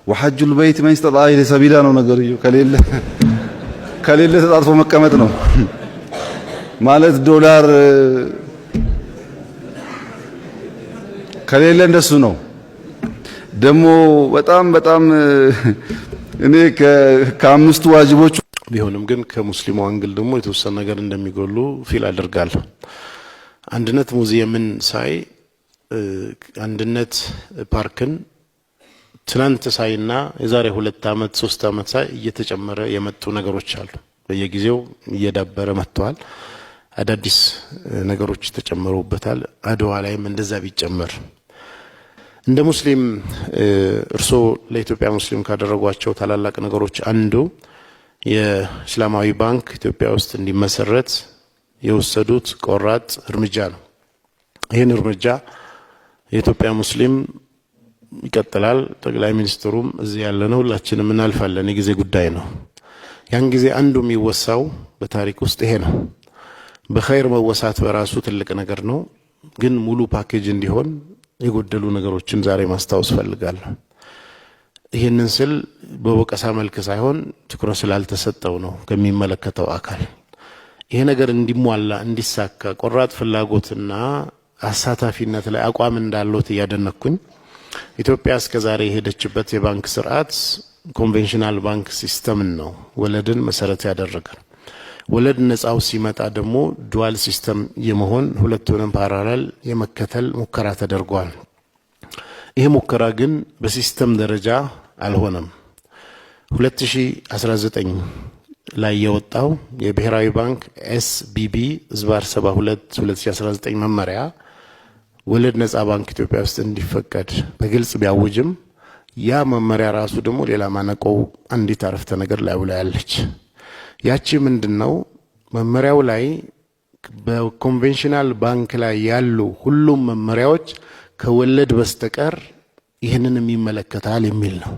وحج البيت ما استطاع إليه سبيلا ነው ነገርዩ ከሌለ ተጣጥፎ መቀመጥ ነው ማለት ዶላር ከሌለ እንደሱ ነው ደግሞ በጣም እኔ ከአምስቱ ዋጅቦች ቢሆንም ግን ከሙስሊሙ አንግል ደግሞ የተወሰነ ነገር እንደሚጎሉ ፊል አድርጋለሁ አንድነት ሙዚየምን ሳይ አንድነት ፓርክን ትናንት ሳይና የዛሬ 2 አመት 3 አመት ሳይ እየተጨመረ የመጡ ነገሮች አሉ በየጊዜው እየዳበረ መጥቷል አዳዲስ ነገሮች ተጨምረውበታል አድዋ ላይም እንደዛ ቢጨመር እንደ ሙስሊም እርሶ ለኢትዮጵያ ሙስሊም ካደረጓቸው ታላላቅ ነገሮች አንዱ የእስላማዊ ባንክ ኢትዮጵያ ውስጥ እንዲመሰረት የወሰዱት ቆራጥ እርምጃ ነው ይሄን እርምጃ የኢትዮጵያ ሙስሊም ይቀጥላል ጠቅላይ ሚኒስትሩም እዚህ ያለነው ሁላችንም እናልፋለን የጊዜ ጉዳይ ነው ያን ጊዜ አንዱ የሚወሳው በታሪክ ውስጥ ይሄ ነው በኸይር መወሳት በራሱ ትልቅ ነገር ነው ግን ሙሉ ፓኬጅ እንዲሆን የጎደሉ ነገሮችን ዛሬ ማስታወስ ፈልጋለሁ ይሄንን ስል በወቀሳ መልክ ሳይሆን ትኩረት ስላልተሰጠው ነው ከሚመለከተው አካል ይሄ ነገር እንዲሟላ እንዲሳካ ቆራጥ ፍላጎትና አሳታፊነት ላይ አቋም እንዳለው ያደነኩኝ ኢትዮጵያ እስከ ዛሬ ሄደችበት የባንክ ስርዓት ኮንቬንሽናል ባንክ ሲስተም ነው ወለድን መሰረት ያደረገ ወለድ ነፃው ሲመጣ ደግሞ ዱዋል ሲስተም የመሆን ሁለቱንም ፓራላል የመከተል ሙከራ ተደርጓል ይሄ ሙከራ ግን በሲስተም ደረጃ አልሆነም 2019 ላይ የወጣው የብሔራዊ ባንክ SBB ዝባር 72 2019 መመሪያ ወለድ ነፃ ባንክ ኢትዮጵያ ውስጥ እንዲፈቀድ በግልጽ ቢያውጅም ያ መመሪያ ራሱ ደግሞ ሌላ ማነቆው አንዲት አረፍተ ነገር ላይ ያለች ያቺ ምንድነው መመሪያው ላይ በኮንቬንሽናል ባንክ ላይ ያሉ ሁሉም መመሪያዎች ከወለድ በስተቀር ይሄንን የሚመለከታል የሚል ነው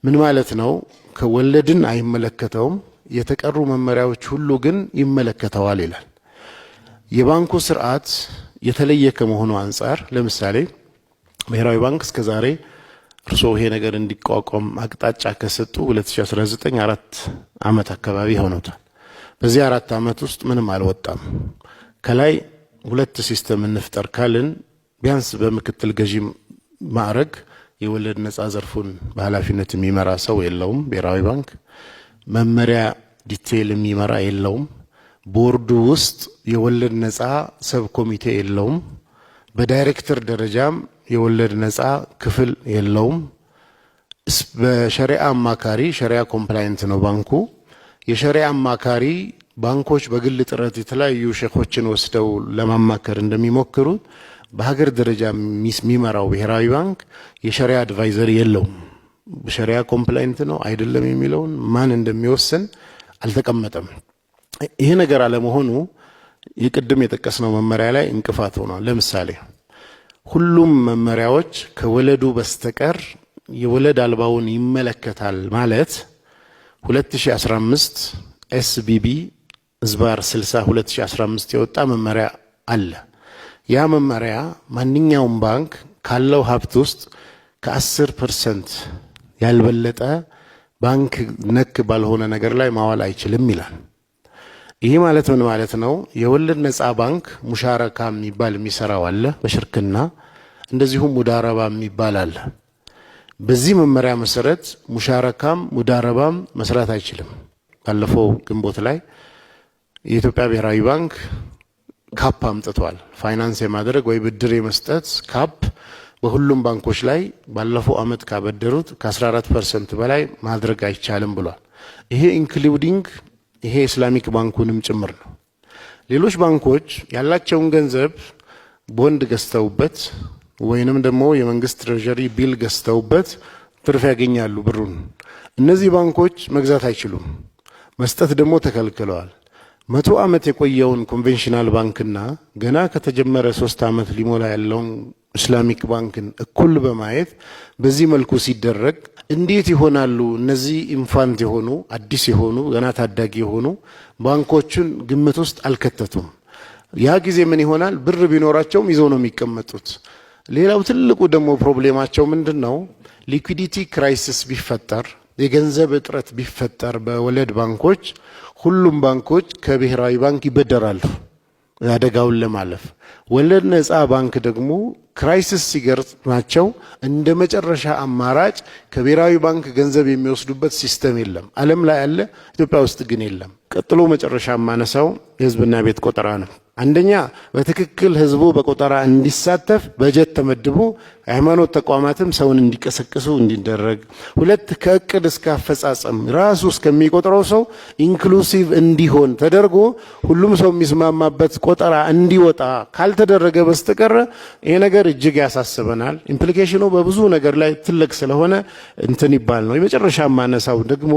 ምን ማለት ነው ከወለድን አይመለከተውም የተቀሩ መመሪያዎች ሁሉ ግን ይመለከታዋል ይላል የባንኩ ስርዓት የተለየ ከመሆኑ አንፃር ለምሳሌ ብሔራዊ ባንክ እስከዛሬ እርሶ ይሄ ነገር እንዲቋቋም አቅጣጫ ከሰጡ 2019 4 አመት አካባቢ ሆኖታል በዚህ 4 አመት ውስጥ ምንም አልወጣም ከላይ ሁለት ሲስተም እንፍጠር ካልን ቢያንስ በምክትል ገዢ ማዕረግ የወለድ ነፃ ዘርፉን በኃላፊነት የሚመራ ሰው የለውም ብሔራዊ ባንክ መመሪያ ዲቴል የሚመራ የለውም ቦርዱ ውስጥ የወለድ ነፃ ሰብ ኮሚቴ የለውም በዳይሬክተር ደረጃም የወለድ ነፃ ክፍል የለውም በሸሪዓ አማካሪ ሸሪዓ ኮምፕላይንት ነው ባንኩ የሸሪዓ አማካሪ ባንኮች በግል ጥረት የተለያዩ ሸኾችን ወስደው ለማማከር እንደሚሞክሩ በሀገር ደረጃ የሚመራው ብሔራዊ ባንክ የሸሪዓ አድቫይዘር የለውም በሸሪዓ ኮምፕላይንት ነው አይደለም የሚለውን ማን እንደሚወስን አልተቀመጠም ይሄ ነገር አለመሆኑ የቅድም የጠቀስነው መመሪያ ላይ እንቅፋት ሆኗል ለምሳሌ ሁሉም መመሪያዎች ከወለዱ በስተቀር የወለድ አልባውን ይመለከታል ማለት 2015 SBB ዝባር 60 2015 የወጣ መመሪያ አለ ያ መመሪያ ማንኛውም ባንክ ካለው ሀብት ውስጥ ከ10% ያልበለጠ ባንክ ነክ ባልሆነ ነገር ላይ ማዋል አይችልም ይላል ይሄ ማለት ምን ማለት ነው የወለድ ነፃ ባንክ ሙሻረካ የሚባል የሚሰራው አለ በሽርክና እንደዚሁም ሙዳረባ የሚባል አለ በዚህ መመሪያ መሰረት ሙሻረካም ሙዳረባም መስራት አይችልም ባለፈው ግንቦት ላይ የኢትዮጵያ ብሔራዊ ባንክ ካፕ አምጥቷል ፋይናንስ የማድረግ ወይ ብድር የመስጠት ካፕ በሁሉም ባንኮች ላይ ባለፈው አመት ካበደሩት ከ14% በላይ ማድረግ አይቻልም ብሏል ይሄ ኢንክሉዲንግ ይሄ ኢስላሚክ ባንኩንም ጭምር ነው ሌሎች ባንኮች ያላቸውን ገንዘብ ቦንድ ገዝተውበት ወይንም ደግሞ የመንግስት ትሬዠሪ ቢል ገዝተውበት ትርፍ ያገኛሉ ብሩን እነዚህ ባንኮች መግዛት አይችሉም መስጠት ደግሞ ተከልክለዋል 100 አመት የቆየውን ኮንቬንሽናል ባንክና ገና ከተጀመረ 3 አመት ሊሞላ ያለውን ኢስላሚክ ባንክን እኩል በማየት በዚህ መልኩ ሲደረግ እንዴት ይሆናሉ እነዚህ ኢንፋንት የሆኑ አዲስ የሆኑ ገና ታዳጊ የሆኑ ባንኮችን ግምት ውስጥ አልከተቱም ያ ጊዜ ምን ይሆናል ብር ቢኖራቸውም ይዘው ነው የሚቀመጡት ሌላው ትልቁ ደግሞ ፕሮብሌማቸው ምንድነው? ሊኩዊዲቲ ክራይሲስ ቢፈጠር የገንዘብ እጥረት ቢፈጠር በወለድ ባንኮች ሁሉም ባንኮች ከብሔራዊ ባንክ ይበደራሉ አደጋውን ለማለፍ። ወለድ ነፃ ባንክ ደግሞ ክራይሲስ ሲገጥማቸው እንደ መጨረሻ አማራጭ ከብሔራዊ ባንክ ገንዘብ የሚወስዱበት ሲስተም የለም። ዓለም ላይ አለ፣ ኢትዮጵያ ውስጥ ግን የለም። ቀጥሎ መጨረሻ ማነሳው የህዝብና ቤት ቆጠራ ነው። አንደኛ በትክክል ህዝቡ በቆጠራ እንዲሳተፍ በጀት ተመድቦ ሃይማኖት ተቋማትም ሰውን እንዲቀሰቅሱ እንዲደረግ፣ ሁለት ከእቅድ እስከ አፈጻጸም ራሱ እስከሚቆጥረው ሰው ኢንክሉሲቭ እንዲሆን ተደርጎ ሁሉም ሰው የሚስማማበት ቆጠራ እንዲወጣ ካልተደረገ በስተቀር ይሄ ነገር እጅግ ያሳስበናል። ኢምፕሊኬሽኑ በብዙ ነገር ላይ ትልቅ ስለሆነ እንትን ይባል ነው። የመጨረሻ ማነሳው ደግሞ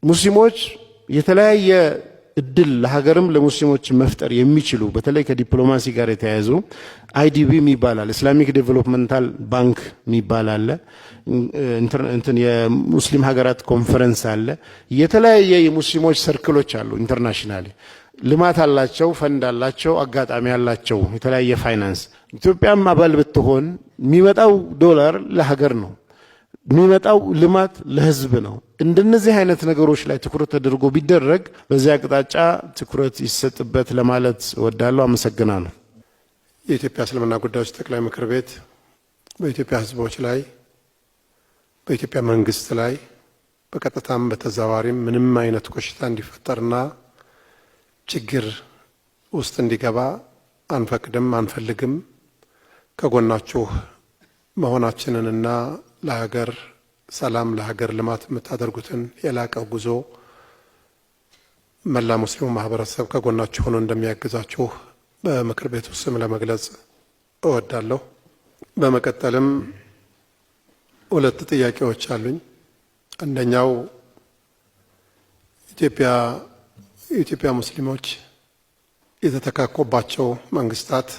ሙስሊሞች የተለያየ እድል ለሀገርም ለሙስሊሞች መፍጠር የሚችሉ በተለይ ከዲፕሎማሲ ጋር የተያያዙ አይዲቢ ይባላል፣ ኢስላሚክ ዴቨሎፕመንታል ባንክ ይባላል፣ እንትን የሙስሊም ሀገራት ኮንፈረንስ አለ፣ የተለያየ የሙስሊሞች ሰርክሎች አሉ። ኢንተርናሽናሊ ልማት አላቸው፣ ፈንድ አላቸው፣ አጋጣሚ አላቸው፣ የተለያየ ፋይናንስ። ኢትዮጵያም አባል ብትሆን የሚመጣው ዶላር ለሀገር ነው፣ የሚመጣው ልማት ለህዝብ ነው። እንደነዚህ አይነት ነገሮች ላይ ትኩረት ተደርጎ ቢደረግ በዚያ አቅጣጫ ትኩረት ይሰጥበት ለማለት እወዳለሁ። አመሰግናለሁ። የኢትዮጵያ እስልምና ጉዳዮች ጠቅላይ ምክር ቤት በኢትዮጵያ ህዝቦች ላይ በኢትዮጵያ መንግስት ላይ በቀጥታም በተዘዋዋሪም ምንም አይነት ኮሽታ እንዲፈጠርና ችግር ውስጥ እንዲገባ አንፈቅድም፣ አንፈልግም። ከጎናችሁ መሆናችንንና ለሀገር ሰላም ለሀገር ልማት የምታደርጉትን የላቀ ጉዞ መላ ሙስሊሙ ማህበረሰብ ከጎናችሁ ሆኖ እንደሚያግዛችሁ በምክር ቤቱ ስም ለመግለጽ እወዳለሁ። በመቀጠልም ሁለት ጥያቄዎች አሉኝ። አንደኛው የኢትዮጵያ ሙስሊሞች የተተካኮባቸው መንግስታት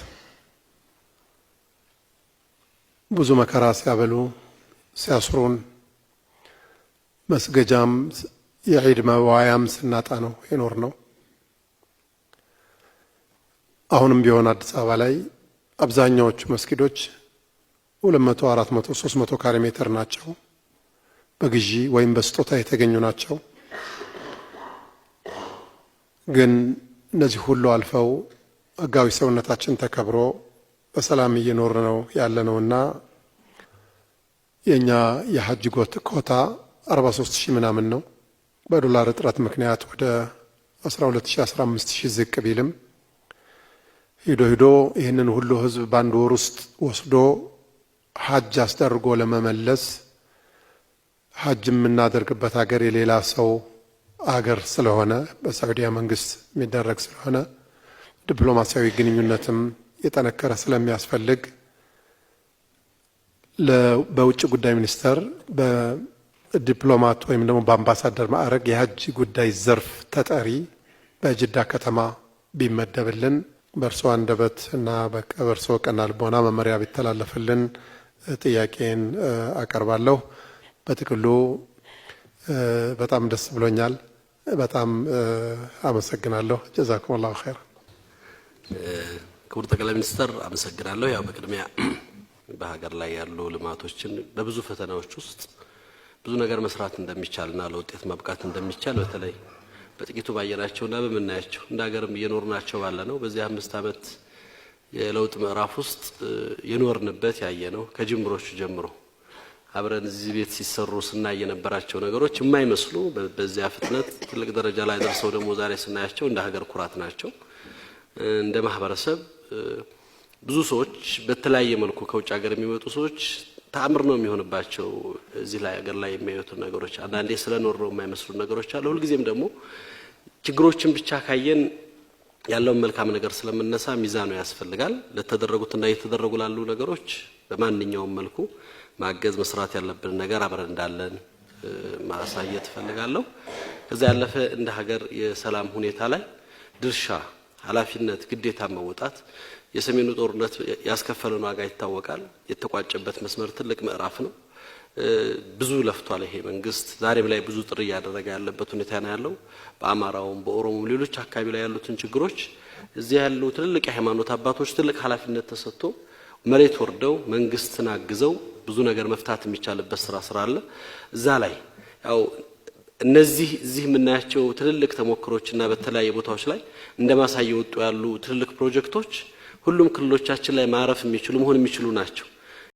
ብዙ መከራ ሲያበሉ ሲያስሩን መስገጃም የዒድ መዋያም ስናጣ ነው የኖር ነው። አሁንም ቢሆን አዲስ አበባ ላይ አብዛኛዎቹ መስጊዶች 200፣ 400፣ 300 ካሬ ሜትር ናቸው። በግዢ ወይም በስጦታ የተገኙ ናቸው። ግን እነዚህ ሁሉ አልፈው ህጋዊ ሰውነታችን ተከብሮ በሰላም እየኖር ነው ያለነውና የኛ የሐጅ ኮታ 43000 ምናምን ነው። በዶላር እጥረት ምክንያት ወደ 12000 15000 ዝቅ ቢልም ሂዶ ይህንን ሁሉ ህዝብ በአንድ ወር ውስጥ ወስዶ ሐጅ አስደርጎ ለመመለስ ሐጅ የምናደርግበት ሀገር የሌላ ሰው አገር ስለሆነ በሳዑዲያ መንግስት የሚደረግ ስለሆነ ዲፕሎማሲያዊ ግንኙነትም የጠነከረ ስለሚያስፈልግ በውጭ ጉዳይ ሚኒስቴር በዲፕሎማት ወይም ደግሞ በአምባሳደር ማዕረግ የሐጅ ጉዳይ ዘርፍ ተጠሪ በጅዳ ከተማ ቢመደብልን በእርሶ አንደበት እና በእርሶ ቀና ልቦና መመሪያ ቢተላለፍልን ጥያቄን አቀርባለሁ። በጥቅሉ በጣም ደስ ብሎኛል። በጣም አመሰግናለሁ። ጀዛኩሙላሁ ኸይር። ክቡር ጠቅላይ ሚኒስትር አመሰግናለሁ። ያው በቅድሚያ በሀገር ላይ ያሉ ልማቶችን በብዙ ፈተናዎች ውስጥ ብዙ ነገር መስራት እንደሚቻልና ለውጤት ማብቃት እንደሚቻል በተለይ በጥቂቱ ባየናቸውና በመናያቸው እንደ ሀገርም እየኖርናቸው ባለነው በዚህ 5 ዓመት የለውጥ ምዕራፍ ውስጥ የኖርንበት ያየነው ከጅምሮቹ ጀምሮ አብረን እዚህ ቤት ሲሰሩ ስናይ የነበራቸው ነገሮች የማይመስሉ በዚያ ፍጥነት ትልቅ ደረጃ ላይ ደርሰው ደግሞ ዛሬ ስናያቸው እንደ ሀገር ኩራት ናቸው። እንደ ማህበረሰብ ብዙ ሰዎች በተለያየ መልኩ ከውጭ ሀገር የሚመጡ ሰዎች ተአምር ነው የሚሆንባቸው እዚህ ላይ ሀገር ላይ የሚያዩት ነገሮች አንዳንዴ ስለኖር ነው የማይመስሉ ነገሮች አሉ። ሁልጊዜም ደግሞ ችግሮችን ብቻ ካየን ያለውን መልካም ነገር ስለምነሳ ሚዛኑ ያስፈልጋል። ለተደረጉትና እየተደረጉ ላሉ ነገሮች በማንኛውም መልኩ ማገዝ መስራት ያለብን ነገር አብረን እንዳለን ማሳየት ፈልጋለሁ። ከዛ ያለፈ እንደ ሀገር የሰላም ሁኔታ ላይ ድርሻ ኃላፊነት ግዴታ መወጣት የሰሜኑ ጦርነት ያስከፈለን ዋጋ ይታወቃል። የተቋጨበት መስመር ትልቅ ምዕራፍ ነው። ብዙ ለፍቷል ይሄ መንግስት። ዛሬም ላይ ብዙ ጥሪ ያደረገ ያለበት ሁኔታ ነው ያለው። በአማራውም በኦሮሞም ሌሎች አካባቢ ላይ ያሉትን ችግሮች እዚህ ያሉ ትልልቅ የሃይማኖት አባቶች ትልቅ ኃላፊነት ተሰጥቶ መሬት ወርደው መንግስትን አግዘው ብዙ ነገር መፍታት የሚቻልበት ስራ አለ። እዛ ላይ ያው እነዚህ እዚህ የምናያቸው ትልልቅ ተሞክሮችና በተለያየ ቦታዎች ላይ እንደማሳየ ወጡ ያሉ ትልልቅ ፕሮጀክቶች ሁሉም ክልሎቻችን ላይ ማረፍ የሚችሉ መሆን የሚችሉ ናቸው።